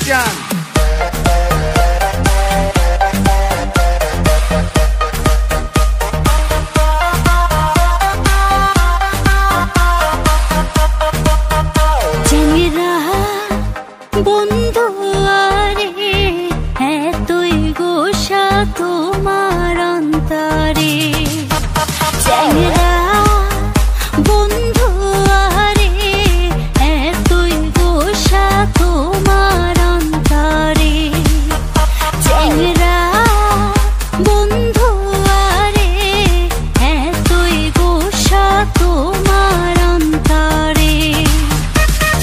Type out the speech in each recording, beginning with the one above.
খ্রিস্টান। বন্ধু আরে এতই গোসা তোমার অন্তরে চ্যাংরা বন্ধু আরে এতই গোসা তোমার অন্তরে চ্যাংরা বন্ধু আরে এতই গোসা তোমার অন্তরে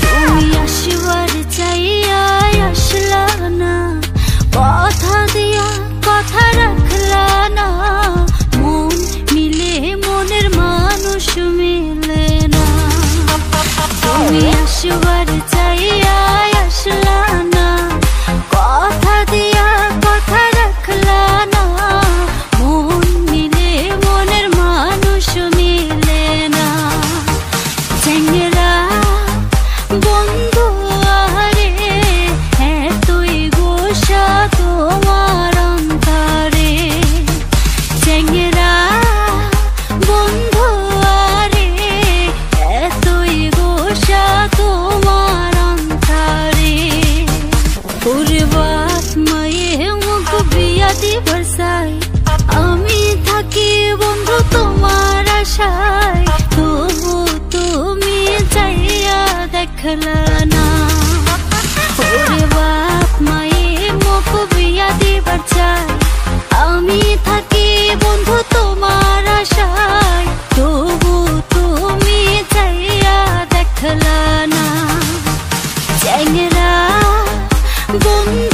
তুমি আসবার চাইয়া আসলা না কথা দিয়া কথা রাখলা না মন মিলে মনের মানুষ মিলে না তুমি আসবার চাইয়া আসলা না কথা দিয়া কথা রাখলা না মন মিলে মনের মানুষ মিলে না চ্যাংরা বন্ধু আরে এতই গোসা তোমার অন্তরে চ্যাংরা বন্ধু আরে এতই গোসা তোমার অন্তরে ওরে বাপ মায়ে মুখ বিয়া দিবার চাই আমি থাকি বন্ধু তোমার আশায় তবু তুমি চাইয়া দেখলা না ওরে বাপ মায়ে মুখ বিয়া দিবার চাই আমি থাকি বন্ধু তোমার আশায় তবু তুমি চাইয়া দেখলা না চ্যাংরা বন্ধু